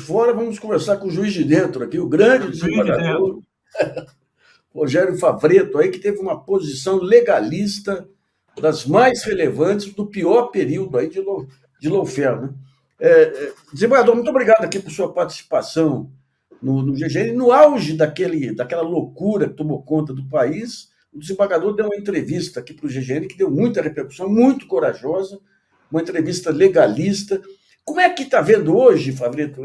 fora, vamos conversar com o juiz de dentro aqui, o grande desembargador Rogério Favretto, aí, que teve uma posição legalista das mais relevantes do pior período aí de lawfare, né? Desembargador, muito obrigado aqui por sua participação no GGN. No auge daquela loucura que tomou conta do país, o desembargador deu uma entrevista aqui para o GGN que deu muita repercussão, muito corajosa, uma entrevista legalista. Como é que está vendo hoje, Favretto,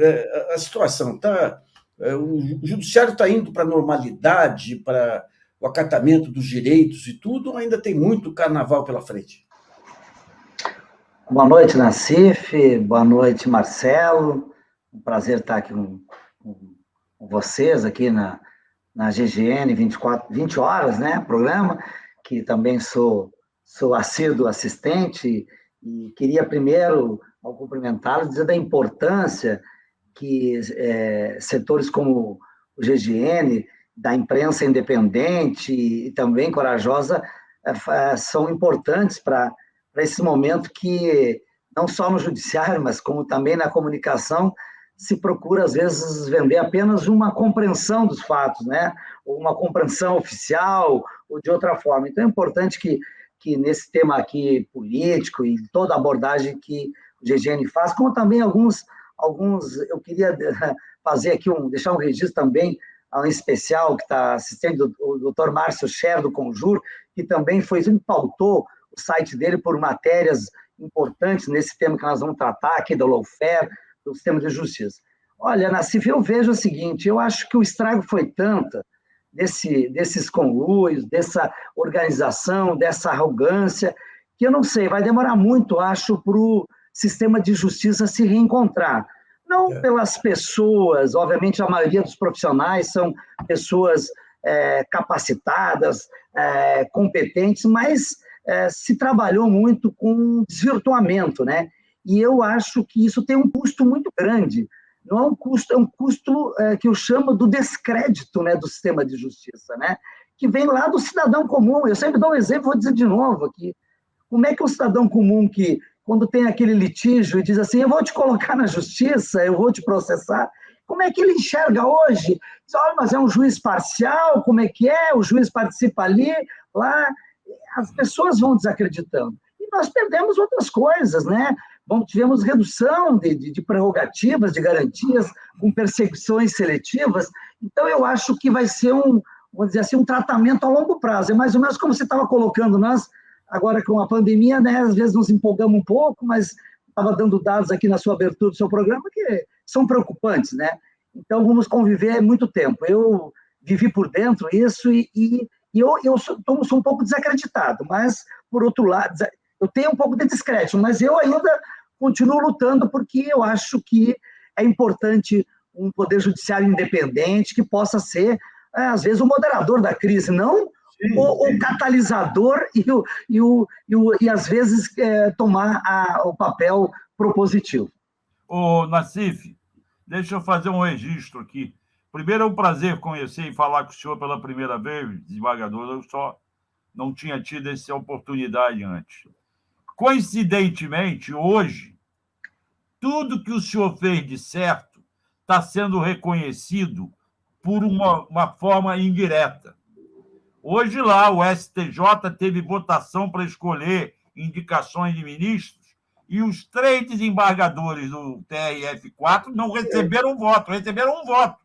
a situação? O judiciário está indo para a normalidade, para o acatamento dos direitos e tudo, ou ainda tem muito carnaval pela frente? Boa noite, Nassif. Boa noite, Marcelo. Um prazer estar aqui com vocês, aqui na GGN 20 horas, né? Programa, que também sou assíduo assistente, e queria primeiro, ao cumprimentá-los, dizer da importância que setores como o GGN, da imprensa independente e também corajosa, são importantes para esse momento que, não só no judiciário, mas como também na comunicação, se procura, às vezes, vender apenas uma compreensão dos fatos, né? Ou uma compreensão oficial, ou de outra forma. Então, é importante que nesse tema aqui político e toda a abordagem que o GGN faz, como também alguns eu queria fazer aqui, deixar um registro também, em especial, que está assistindo o doutor Márcio Scher, do Conjur, que também pautou o site dele por matérias importantes nesse tema que nós vamos tratar aqui, do lawfare, do sistema de justiça. Olha, Nassif, eu vejo o seguinte, eu acho que o estrago foi tanto desses conluios, dessa organização, dessa arrogância, que eu não sei, vai demorar muito, acho, para o sistema de justiça se reencontrar. Não pelas pessoas, obviamente a maioria dos profissionais são pessoas capacitadas, competentes, mas se trabalhou muito com desvirtuamento, né? E eu acho que isso tem um custo muito grande. Não é um custo que eu chamo do descrédito, né, do sistema de justiça, né? Que vem lá do cidadão comum. Eu sempre dou um exemplo, vou dizer de novo aqui. Como é que o cidadão comum que, quando tem aquele litígio e diz assim, eu vou te colocar na justiça, eu vou te processar, como é que ele enxerga hoje? Diz, olha, mas é um juiz parcial, como é que é? O juiz participa ali, lá. As pessoas vão desacreditando. E nós perdemos outras coisas, né? Tivemos redução de prerrogativas, de garantias, com perseguições seletivas. Então, eu acho que vai ser vamos dizer assim, um tratamento a longo prazo. É mais ou menos como você estava colocando, nós, agora com a pandemia, né, às vezes nos empolgamos um pouco, mas estava dando dados aqui na sua abertura do seu programa que são preocupantes, né? Então, vamos conviver muito tempo. Eu vivi por dentro isso e eu sou um pouco desacreditado, mas, por outro lado, eu tenho um pouco de descrédito, mas eu ainda continuo lutando porque eu acho que é importante um poder judiciário independente que possa ser, às vezes, o moderador da crise, não o catalisador e às vezes, tomar o papel propositivo. Ô, Nassif, deixa eu fazer um registro aqui. Primeiro, é um prazer conhecer e falar com o senhor pela primeira vez, desembargador. Eu só não tinha tido essa oportunidade antes. Coincidentemente, hoje, tudo que o senhor fez de certo está sendo reconhecido por uma forma indireta. Hoje, lá, o STJ teve votação para escolher indicações de ministros e os 3 desembargadores do TRF4 não receberam voto, receberam um voto.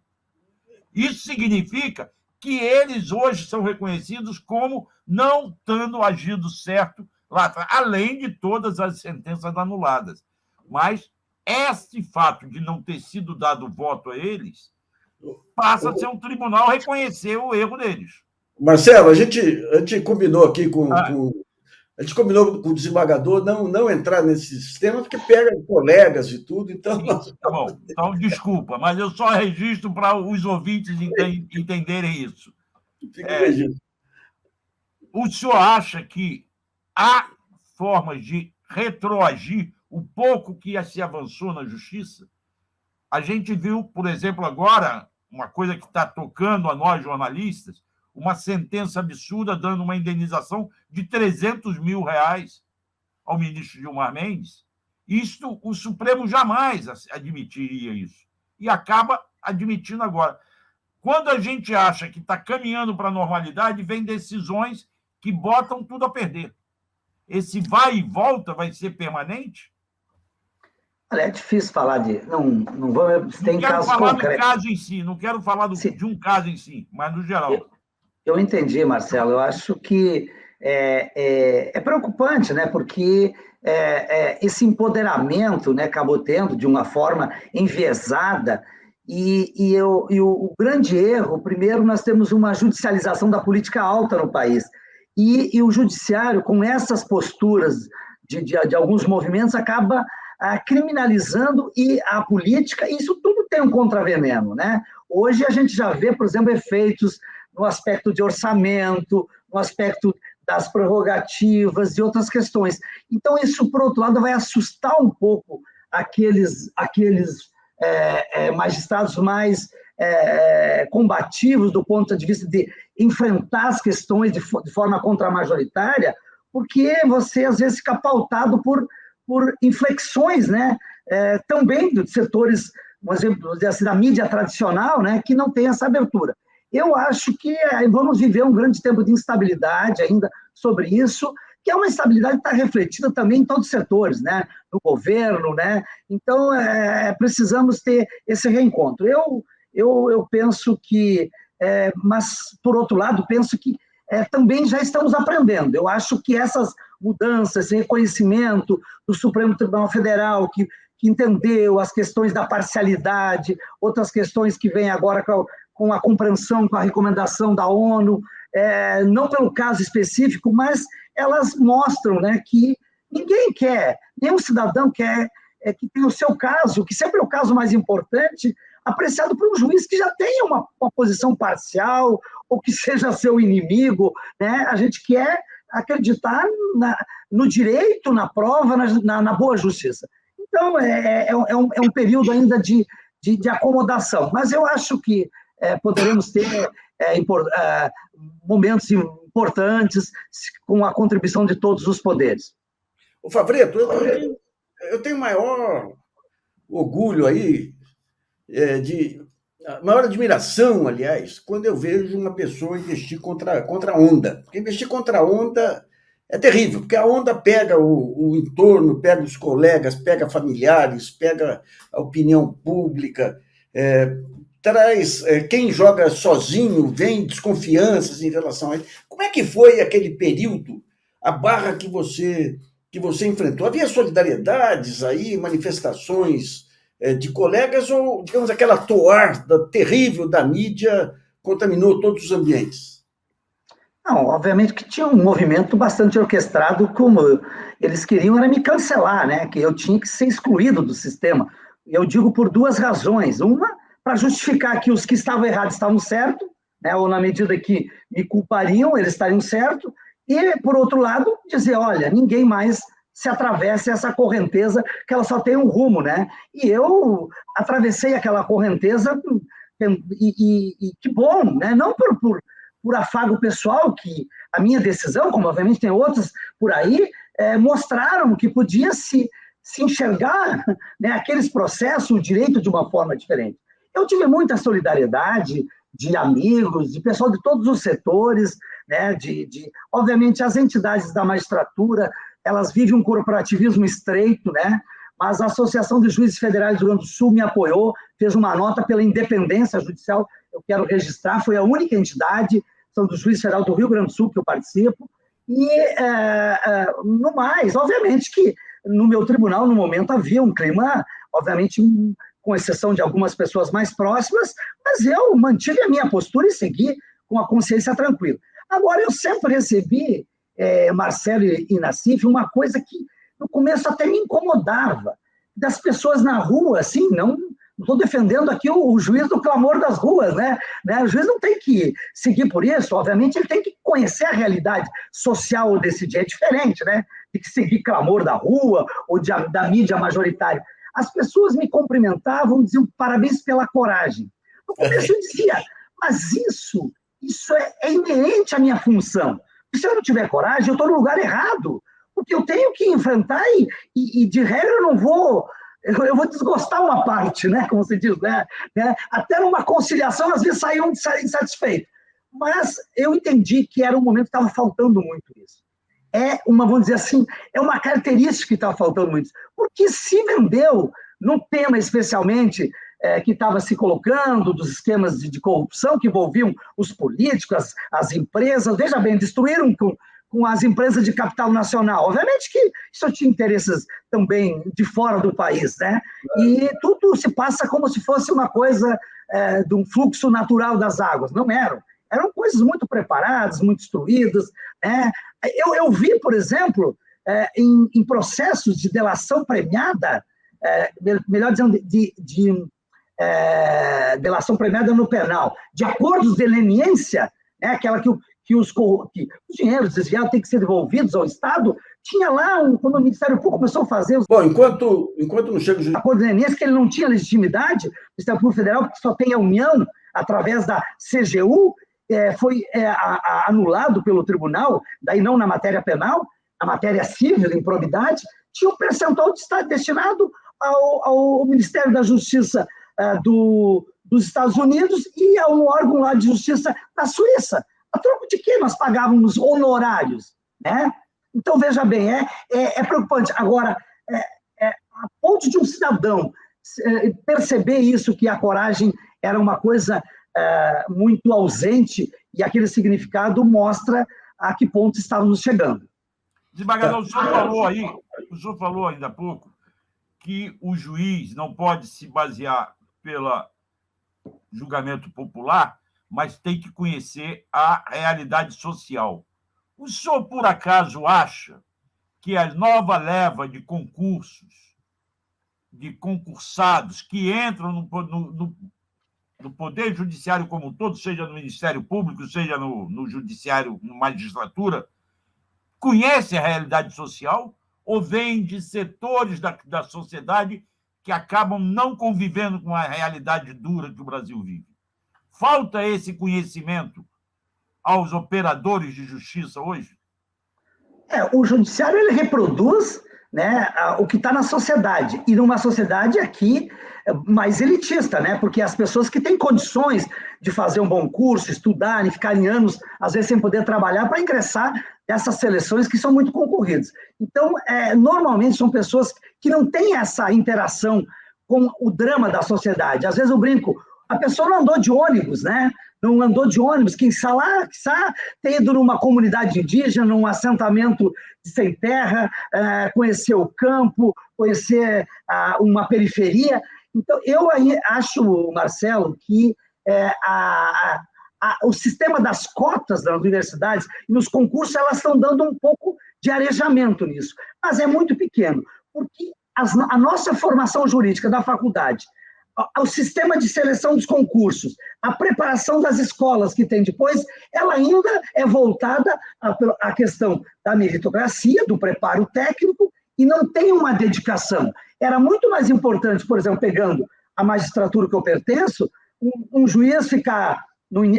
Isso significa que eles hoje são reconhecidos como não tendo agido certo lá atrás, além de todas as sentenças anuladas. Mas esse fato de não ter sido dado voto a eles passa a ser um tribunal reconhecer o erro deles. Marcelo, a gente combinou aqui a gente combinou com o desembargador não entrar nesse sistema, porque pega colegas e tudo, então... Sim, tá bom, então desculpa, mas eu só registro para os ouvintes entenderem isso. O senhor acha que há formas de retroagir o pouco que se avançou na justiça? A gente viu, por exemplo, agora, uma coisa que está tocando a nós, jornalistas, uma sentença absurda dando uma indenização de R$300 mil ao ministro Gilmar Mendes. Isto, o Supremo jamais admitiria isso. e acaba admitindo agora. Quando a gente acha que está caminhando para a normalidade, vem decisões que botam tudo a perder. Esse vai e volta vai ser permanente? Olha, é difícil falar de... Não vou... Tem casos concretos. Não quero falar do caso em si, não quero falar de um caso em si, mas no geral. Eu entendi, Marcelo. Eu acho que é preocupante, né? Porque esse empoderamento, né, acabou tendo de uma forma enviesada e o grande erro, primeiro, nós temos uma judicialização da política alta no país e o judiciário, com essas posturas de alguns movimentos, acaba criminalizando e a política, e isso tudo tem um contraveneno, né? Hoje a gente já vê, por exemplo, efeitos no aspecto de orçamento, no aspecto das prerrogativas e outras questões. Então, isso, por outro lado, vai assustar um pouco aqueles magistrados mais combativos do ponto de vista de enfrentar as questões de forma contramajoritária, porque você, às vezes, fica pautado por inflexões, né? Também de setores, por exemplo, assim, da mídia tradicional, né, que não tem essa abertura. Eu acho que vamos viver um grande tempo de instabilidade ainda sobre isso, que é uma instabilidade que está refletida também em todos os setores, né? No governo, né? Então, precisamos ter esse reencontro. Eu penso que, mas, por outro lado, penso que também já estamos aprendendo. Eu acho que essas mudanças, esse reconhecimento do Supremo Tribunal Federal, que entendeu as questões da parcialidade, outras questões que vêm agora com a compreensão, com a recomendação da ONU, não pelo caso específico, mas elas mostram, né, que ninguém quer, nenhum cidadão quer que tenha o seu caso, que sempre é o caso mais importante, apreciado por um juiz que já tenha uma posição parcial, ou que seja seu inimigo, né? A gente quer acreditar no direito, na prova, na boa justiça. Então, é um período ainda de acomodação, mas eu acho que poderemos ter momentos importantes com a contribuição de todos os poderes. O Favreto, eu tenho maior orgulho aí, maior admiração, aliás, quando eu vejo uma pessoa investir contra a onda. Porque investir contra a onda é terrível, porque a onda pega o entorno, pega os colegas, pega familiares, pega a opinião pública, traz quem joga sozinho, vem desconfianças em relação a ele. Como é que foi aquele período, a barra que você enfrentou? Havia solidariedades aí, manifestações de colegas, ou, digamos, aquela toada terrível da mídia contaminou todos os ambientes? Não, obviamente que tinha um movimento bastante orquestrado, como eles queriam era me cancelar, né? Que eu tinha que ser excluído do sistema. Eu digo por duas razões. Uma, para justificar que os que estavam errados estavam certos, né? Ou na medida que me culpariam, eles estariam certos. E, por outro lado, dizer, olha, ninguém mais se atravessa essa correnteza, que ela só tem um rumo, né? E eu atravessei aquela correnteza e que bom, né? Não por afago pessoal, que a minha decisão, como obviamente tem outras por aí, mostraram que podia se enxergar, né, aqueles processos, o direito de uma forma diferente. Eu tive muita solidariedade de amigos, de pessoal de todos os setores, né, obviamente, as entidades da magistratura, elas vivem um corporativismo estreito, né, mas a Associação de Juízes Federais do Rio Grande do Sul me apoiou, fez uma nota pela independência judicial, eu quero registrar, foi a única entidade, são do Juiz Federal do Rio Grande do Sul que eu participo, e, no mais, obviamente que no meu tribunal, no momento, havia um clima, obviamente, com exceção de algumas pessoas mais próximas, mas eu mantive a minha postura e segui com a consciência tranquila. Agora, eu sempre recebi, Marcelo e Nassif, uma coisa que no começo até me incomodava, das pessoas na rua, assim, não estou defendendo aqui o juiz do clamor das ruas, né? O juiz não tem que seguir por isso, obviamente ele tem que conhecer a realidade social desse dia, é diferente, né? Tem que seguir clamor da rua ou da mídia majoritária. As pessoas me cumprimentavam, diziam parabéns pela coragem. No começo eu dizia, mas isso é inerente à minha função. Se eu não tiver coragem, eu estou no lugar errado, porque eu tenho que enfrentar e de regra, eu não vou eu vou desgostar uma parte, né, como se diz, né? Até numa conciliação, às vezes saíam insatisfeitos. Mas eu entendi que era um momento que estava faltando muito isso. Vamos dizer assim, é uma característica que estava faltando muito. Porque se vendeu, num tema especialmente, que estava se colocando, dos esquemas de corrupção que envolviam os políticos, as empresas, veja bem, destruíram com as empresas de capital nacional. Obviamente que isso tinha interesses também de fora do país, né? E tudo se passa como se fosse uma coisa de um fluxo natural das águas. Não eram. Eram coisas muito preparadas, muito instruídas, né? Eu vi, por exemplo, em processos de delação premiada, melhor dizendo, de delação premiada no penal, de acordos de leniência, né, aquela que os dinheiros desviados têm que ser devolvidos ao Estado, tinha lá, quando o Ministério Público começou a fazer... Bom, enquanto não chega o juiz... Acordo de leniência, que ele não tinha legitimidade, o Ministério Público Federal, que só tem a União, através da CGU, foi anulado pelo tribunal, daí não na matéria penal, na matéria civil, improbidade, tinha um percentual de Estado destinado ao Ministério da Justiça dos Estados Unidos e a um órgão lá de justiça da Suíça. A troco de quê nós pagávamos honorários? Né? Então, veja bem, é preocupante. Agora, a ponto de um cidadão perceber isso, que a coragem era uma coisa muito ausente, e aquele significado mostra a que ponto estávamos chegando. Desembargador, o senhor falou ainda há pouco que o juiz não pode se basear pelo julgamento popular, mas tem que conhecer a realidade social. O senhor, por acaso, acha que a nova leva de concursos, de concursados que entram no Poder Judiciário como um todo, seja no Ministério Público, seja no Judiciário, na magistratura, conhece a realidade social ou vem de setores da sociedade que acabam não convivendo com a realidade dura que o Brasil vive? Falta esse conhecimento aos operadores de justiça hoje? O judiciário ele reproduz, né, o que está na sociedade, e numa sociedade aqui mais elitista, né, porque as pessoas que têm condições de fazer um bom curso, estudarem, ficarem anos, às vezes sem poder trabalhar, para ingressar nessas seleções que são muito concorridas. Então, normalmente são pessoas que não têm essa interação com o drama da sociedade. Às vezes eu brinco, a pessoa não andou de ônibus, né? Não andou de ônibus, quem sabe ter ido numa comunidade indígena, num assentamento sem terra, conhecer o campo, conhecer uma periferia. Então, eu aí acho, Marcelo, que o sistema das cotas das universidades e nos concursos, elas estão dando um pouco de arejamento nisso, mas é muito pequeno, porque a nossa formação jurídica da faculdade, o sistema de seleção dos concursos, a preparação das escolas que tem depois, ela ainda é voltada à questão da meritocracia, do preparo técnico, e não tem uma dedicação. Era muito mais importante, por exemplo, pegando a magistratura que eu pertenço, um juiz ficar,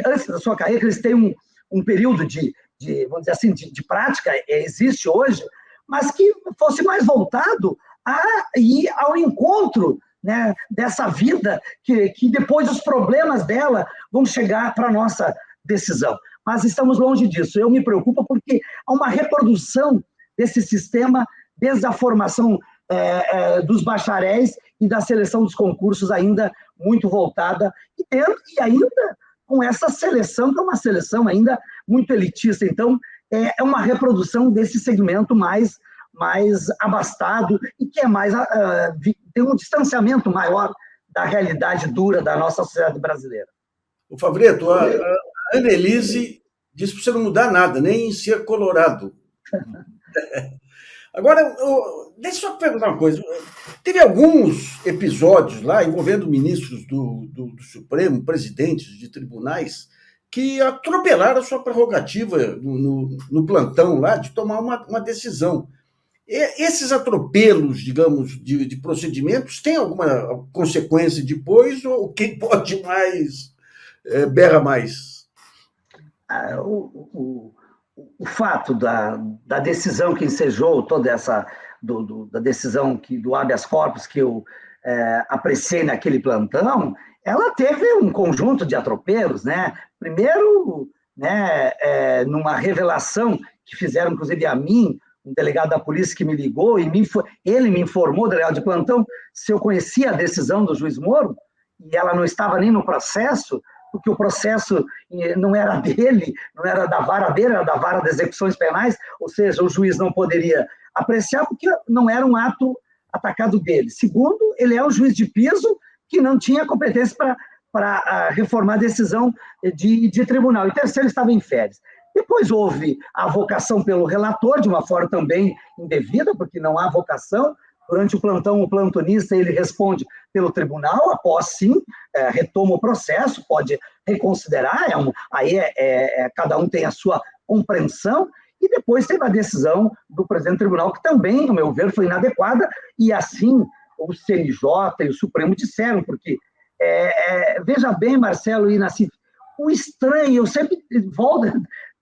antes da sua carreira, eles têm um período vamos dizer assim, de prática, existe hoje, mas que fosse mais voltado a ir ao encontro, né, dessa vida, que depois os problemas dela vão chegar para a nossa decisão. Mas estamos longe disso. Eu me preocupo porque há uma reprodução desse sistema desde a formação dos bacharéis e da seleção dos concursos ainda muito voltada, e ainda com essa seleção, que é uma seleção ainda muito elitista. Então, é uma reprodução desse segmento mais abastado e que tem um distanciamento maior da realidade dura da nossa sociedade brasileira. O Favreto, a Annelise disse para você não mudar nada, nem ser colorado. Agora, deixa eu só perguntar uma coisa. Teve alguns episódios lá envolvendo ministros do Supremo, presidentes de tribunais, que atropelaram a sua prerrogativa no plantão lá de tomar uma decisão. Esses atropelos, digamos, de procedimentos, têm alguma consequência depois, ou quem pode mais berra mais? O fato da decisão que ensejou toda essa da decisão do habeas corpus que eu apreciei naquele plantão, ela teve um conjunto de atropelos, né? Primeiro, né, numa revelação que fizeram, inclusive, a mim, um delegado da polícia que me ligou, e ele me informou, delegado de plantão, se eu conhecia a decisão do juiz Moro, e ela não estava nem no processo, porque o processo não era dele, não era da vara dele, era da vara das execuções penais, ou seja, o juiz não poderia apreciar porque não era um ato atacado dele. Segundo, ele é um juiz de piso que não tinha competência para reformar a decisão de tribunal. E terceiro, ele estava em férias. Depois houve a avocação pelo relator, de uma forma também indevida, porque não há avocação. Durante o plantão, o plantonista ele responde pelo tribunal, após sim, retoma o processo, pode reconsiderar, cada um tem a sua compreensão, e depois teve a decisão do presidente do tribunal, que também, ao meu ver, foi inadequada, e assim o CNJ e o Supremo disseram, porque, veja bem, Marcelo e Nassif, o estranho, eu sempre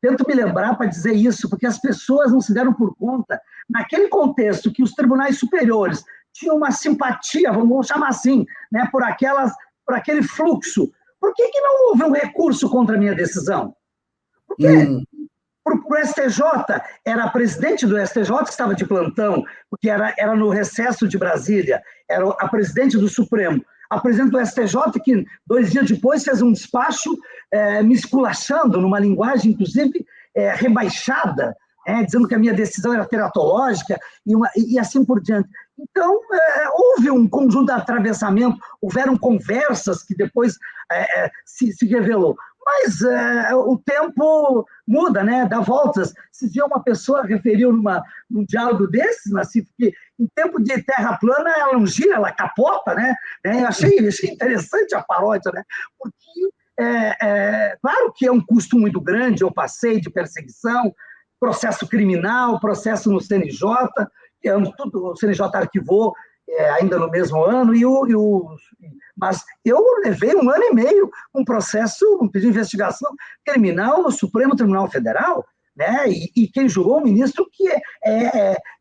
tento me lembrar para dizer isso, porque as pessoas não se deram por conta, naquele contexto que os tribunais superiores tinham uma simpatia, vamos chamar assim, né, por aquele fluxo, por que não houve um recurso contra a minha decisão? Por quê? Para o STJ, era a presidente do STJ que estava de plantão, porque era no recesso de Brasília, era a presidente do Supremo, a presidente do STJ, que 2 dias depois fez um despacho me esculachando, numa linguagem, inclusive, rebaixada, dizendo que a minha decisão era teratológica e assim por diante. Então, houve um conjunto de atravessamento, houveram conversas que depois se revelou. Mas o tempo muda, né? Dá voltas. Se dia uma pessoa referiu num diálogo desses, Nassif, que em tempo de terra plana ela não gira, ela capota, né? Eu achei interessante a paródia, né? Porque, claro que é um custo muito grande, eu passei de perseguição, processo criminal, processo no CNJ, tudo, o CNJ arquivou ainda no mesmo ano, mas eu levei 1 ano e meio um processo, um pedido de investigação criminal no Supremo Tribunal Federal, né? E quem julgou o ministro que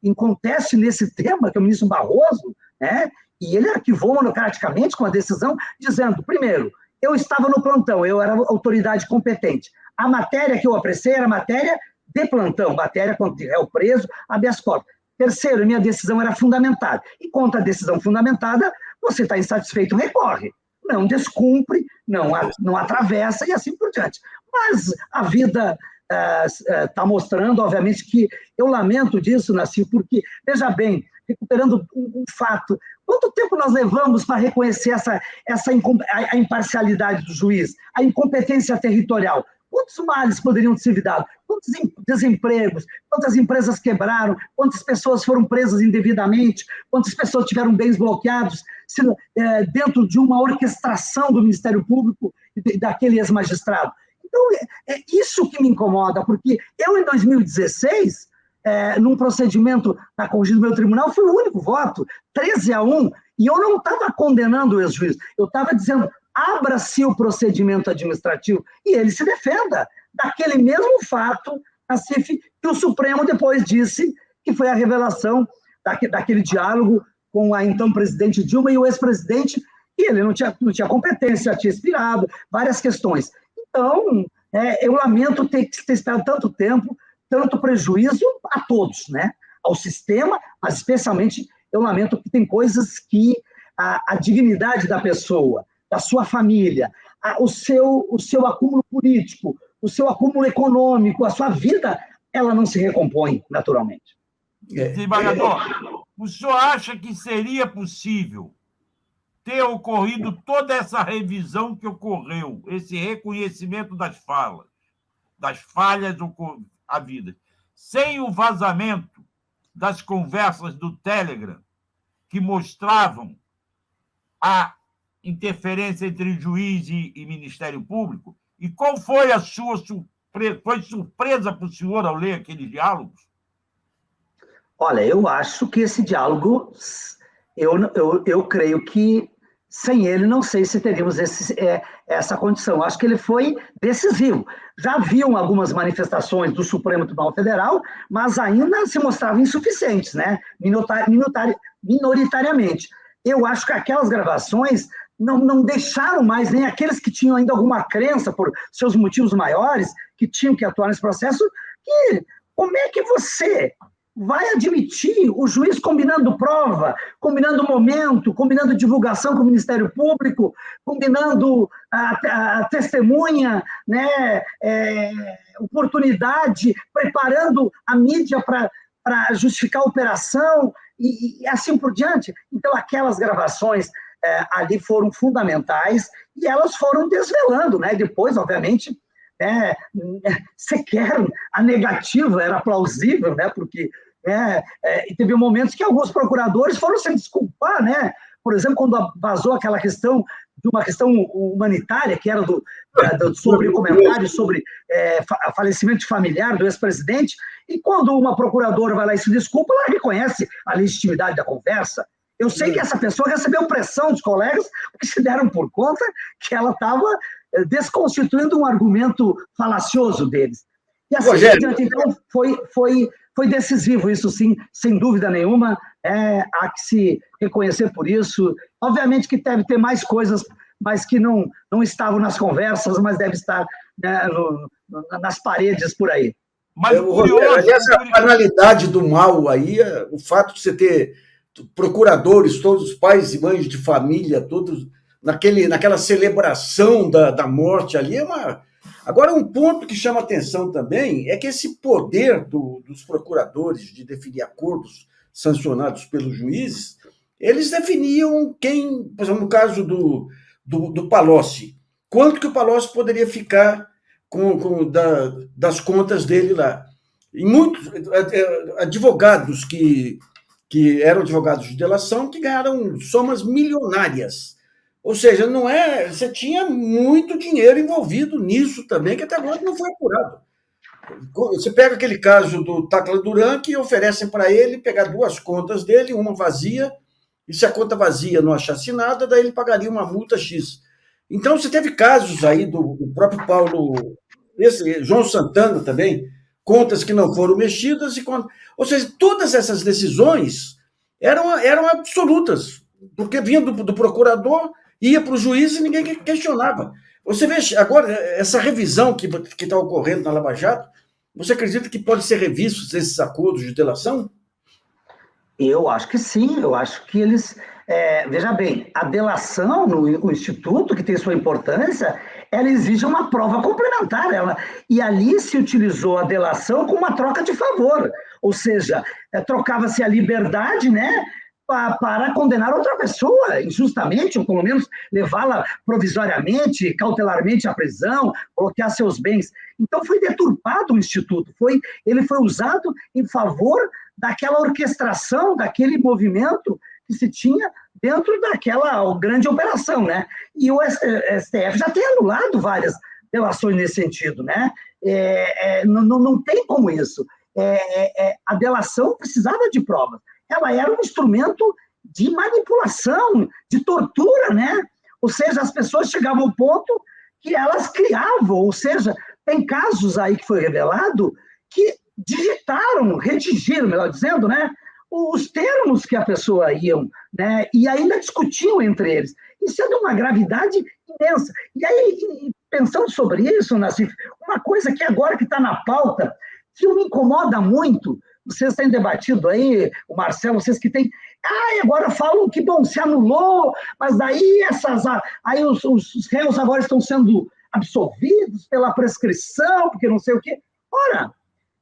acontece nesse tema, que é o ministro Barroso, né? E ele arquivou monocraticamente com a decisão, dizendo, primeiro, eu estava no plantão, eu era autoridade competente. A matéria que eu apreciei era matéria de plantão, matéria contra o réu preso, habeas corpus. Terceiro, minha decisão era fundamentada. E contra a decisão fundamentada, você está insatisfeito, recorre. Não descumpre, não atravessa e assim por diante. Mas a vida está mostrando, obviamente, que eu lamento disso, Nassif, porque, veja bem, recuperando um fato, quanto tempo nós levamos para reconhecer a imparcialidade do juiz, a incompetência territorial? Quantos males poderiam ser evitados? Quantos desempregos? Quantas empresas quebraram? Quantas pessoas foram presas indevidamente? Quantas pessoas tiveram bens bloqueados dentro de uma orquestração do Ministério Público e daquele ex-magistrado? Então, é isso que me incomoda, porque eu, em 2016, num procedimento na corrigida do meu tribunal, fui o único voto, 13-1, e eu não estava condenando o ex-juiz, eu estava dizendo, abra-se o procedimento administrativo e ele se defenda daquele mesmo fato, Nassif, que o Supremo depois disse que foi a revelação daquele diálogo com a então presidente Dilma e o ex-presidente, e ele não tinha competência, tinha expirado, várias questões. Então, eu lamento ter esperado tanto tempo, tanto prejuízo a todos, né? Ao sistema, mas especialmente eu lamento que tem coisas que a dignidade da pessoa, da sua família, o seu acúmulo político, o seu acúmulo econômico, a sua vida, ela não se recompõe naturalmente. Desembargador, o senhor acha que seria possível ter ocorrido toda essa revisão que ocorreu, esse reconhecimento das falhas havidas, sem o vazamento das conversas do Telegram, que mostravam a interferência entre juiz e Ministério Público? E qual foi a sua surpresa? Foi surpresa para o senhor ao ler aqueles diálogos? Olha, eu acho que esse diálogo, eu creio que sem ele, não sei se teríamos essa condição. Acho que ele foi decisivo. Já haviam algumas manifestações do Supremo Tribunal Federal, mas ainda se mostravam insuficientes, né? Minoritariamente. Eu acho que aquelas gravações não deixaram mais nem aqueles que tinham ainda alguma crença por seus motivos maiores, que tinham que atuar nesse processo, que como é que você vai admitir o juiz combinando prova, combinando momento, combinando divulgação com o Ministério Público, combinando a testemunha, né, oportunidade, preparando a mídia para justificar a operação e assim por diante. Então, aquelas gravações ali foram fundamentais e elas foram desvelando, né? Depois, obviamente, sequer a negativa era plausível, né? Porque teve momentos que alguns procuradores foram se desculpar, né? Por exemplo, quando vazou aquela questão de uma questão humanitária, que era sobre o comentário sobre falecimento familiar do ex-presidente, e quando uma procuradora vai lá e se desculpa, ela reconhece a legitimidade da conversa. Eu sei que essa pessoa recebeu pressão dos colegas, porque se deram por conta que ela estava desconstituindo um argumento falacioso deles. E assim, então, foi decisivo isso, sim, sem dúvida nenhuma. Há que se reconhecer por isso. Obviamente que deve ter mais coisas, mas que não estavam nas conversas, mas deve estar, né, nas paredes por aí. Mas aliás, a banalidade do mal aí, o fato de você ter procuradores, todos os pais e mães de família, todos naquela celebração da morte ali, Agora, um ponto que chama atenção também é que esse poder dos procuradores de definir acordos sancionados pelos juízes, eles definiam quem, por exemplo, no caso do Palocci, quanto que o Palocci poderia ficar das contas dele lá. E muitos advogados que eram advogados de delação que ganharam somas milionárias. Ou seja, você tinha muito dinheiro envolvido nisso também, que até agora não foi apurado. Você pega aquele caso do Tacla Duran, que oferecem para ele pegar duas contas dele, uma vazia, e se a conta vazia não achasse nada, daí ele pagaria uma multa X. Então, você teve casos aí do próprio Paulo, João Santana também, contas que não foram mexidas, ou seja, todas essas decisões eram absolutas, porque vinha do procurador, ia para o juiz e ninguém questionava. Você vê agora essa revisão que está ocorrendo na Lava Jato, você acredita que pode ser revistos esses acordos de delação? Eu acho que sim, eu acho que eles... veja bem, a delação no Instituto, que tem sua importância, ela exige uma prova complementar. E ali se utilizou a delação como uma troca de favor, ou seja, trocava-se a liberdade, né, para condenar outra pessoa injustamente, ou pelo menos levá-la provisoriamente, cautelarmente à prisão, bloquear seus bens. Então foi deturpado o Instituto, ele foi usado em favor daquela orquestração, daquele movimento que se tinha dentro daquela grande operação, né? E o STF já tem anulado várias delações nesse sentido, né? Não tem como isso. A delação precisava de provas. Ela era um instrumento de manipulação, de tortura, né? Ou seja, as pessoas chegavam ao ponto que elas criavam, ou seja, tem casos aí que foi revelado que redigiram, melhor dizendo, né, os termos que a pessoa iam, né, e ainda discutiam entre eles. Isso é de uma gravidade imensa. E aí, pensando sobre isso, Nassif, uma coisa que agora que está na pauta, que me incomoda muito, vocês têm debatido aí, o Marcelo, vocês que têm... agora falam que, bom, se anulou, mas daí aí os réus agora estão sendo absolvidos pela prescrição, porque não sei o quê. Ora,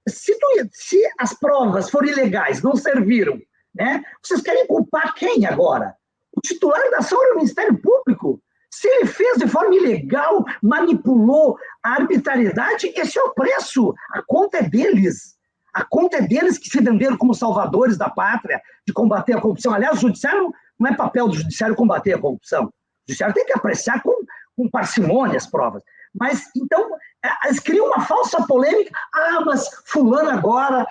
se as provas forem ilegais, não serviram, né? Vocês querem culpar quem agora? O titular da ação era o Ministério Público. Se ele fez de forma ilegal, manipulou a arbitrariedade, esse é o preço. A conta é deles. A conta é deles que se venderam como salvadores da pátria, de combater a corrupção. Aliás, o judiciário não é papel do judiciário combater a corrupção. O judiciário tem que apreciar com parcimônia as provas. Mas, então, eles criam uma falsa polêmica. Mas fulano agora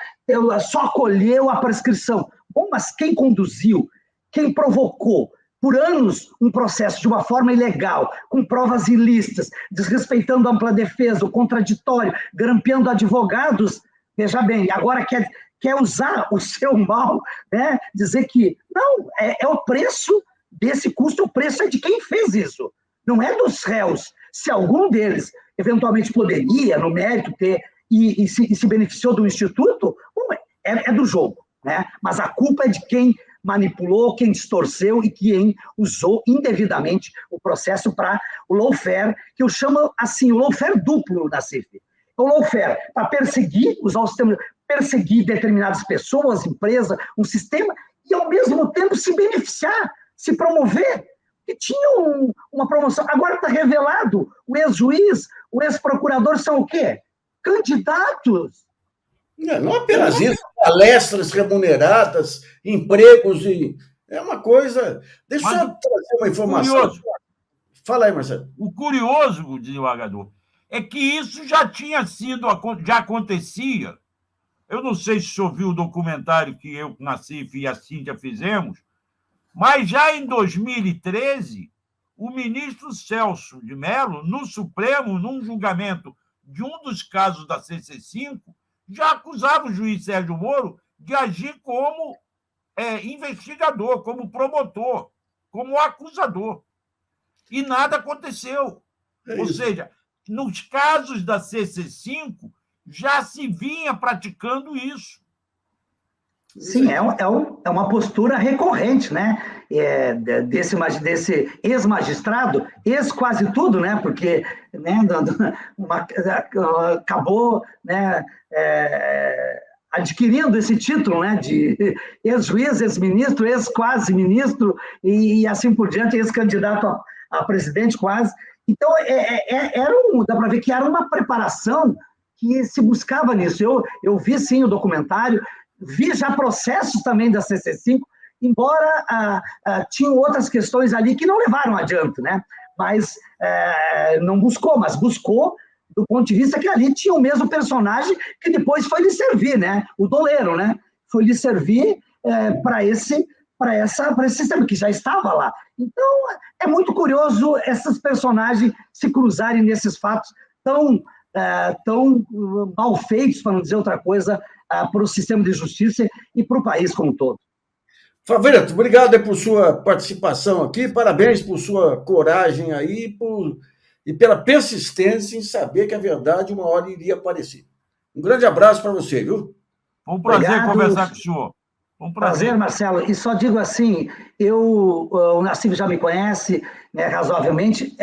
só acolheu a prescrição. Bom, mas quem conduziu? Quem provocou? por anos um processo de uma forma ilegal, com provas ilícitas, desrespeitando a ampla defesa, o contraditório, grampeando advogados, veja bem, agora quer usar o seu mal, né? Dizer que não, é o preço desse custo, o preço é de quem fez isso, não é dos réus. Se algum deles eventualmente poderia, no mérito, ter e se beneficiou do Instituto, é do jogo, né? Mas a culpa é de quem manipulou, quem distorceu e quem usou indevidamente o processo para o lawfare, que eu chamo assim, o lawfare duplo da CIF. O lawfare para perseguir, usar o sistema, perseguir determinadas pessoas, empresas, um sistema, e ao mesmo tempo se beneficiar, se promover. E tinha uma promoção. Agora está revelado, o ex-juiz, o ex-procurador são o quê? Candidatos. Não apenas isso, palestras remuneradas, empregos, é uma coisa... Deixa eu trazer uma informação. Curioso. Fala aí, Marcelo. O curioso, desembargador, é que isso já acontecia. Eu não sei se o senhor viu o documentário que eu, com a CIF e a Cíntia fizemos, mas já em 2013, o ministro Celso de Mello, no Supremo, num julgamento de um dos casos da CC5, já acusava o juiz Sérgio Moro de agir como investigador, como promotor, como acusador. E nada aconteceu. Ou seja, nos casos da CC5, já se vinha praticando isso. Sim, é uma postura recorrente, né? Desse ex-magistrado, quase tudo, né? Porque acabou, né, adquirindo esse título, né, de ex-juiz, ex-ministro, ex-quase-ministro e assim por diante, ex-candidato a presidente quase. Então, dá para ver que era uma preparação que se buscava nisso. Eu vi, sim, o documentário, vi já processos também da CC5, embora tinham outras questões ali que não levaram adiante, né? Mas não buscou, mas buscou do ponto de vista que ali tinha o mesmo personagem que depois foi lhe servir, né? O doleiro, né? Foi lhe servir para esse sistema que já estava lá. Então, é muito curioso esses personagens se cruzarem nesses fatos tão mal feitos, para não dizer outra coisa, para o sistema de justiça e para o país como um todo. Favreto, obrigado por sua participação aqui, parabéns por sua coragem aí e pela persistência em saber que a verdade uma hora iria aparecer. Um grande abraço para você, viu? Foi um prazer conversar com o senhor. Um prazer, Marcelo. E só digo assim, o Nassif já me conhece, né, razoavelmente.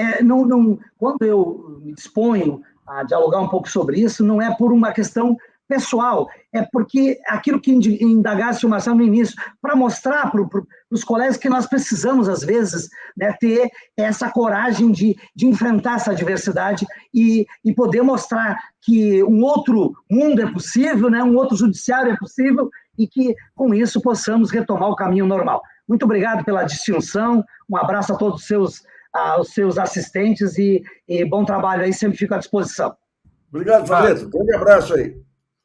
Quando eu me disponho a dialogar um pouco sobre isso, não é por uma questão pessoal, é porque aquilo que indagasse o Marcelo no início, para mostrar para os colegas que nós precisamos, às vezes, né, ter essa coragem de enfrentar essa adversidade e poder mostrar que um outro mundo é possível, né, um outro judiciário é possível e que, com isso, possamos retomar o caminho normal. Muito obrigado pela distinção, um abraço a todos os seus assistentes e bom trabalho aí, sempre fico à disposição. Obrigado, Favreto. Grande abraço aí.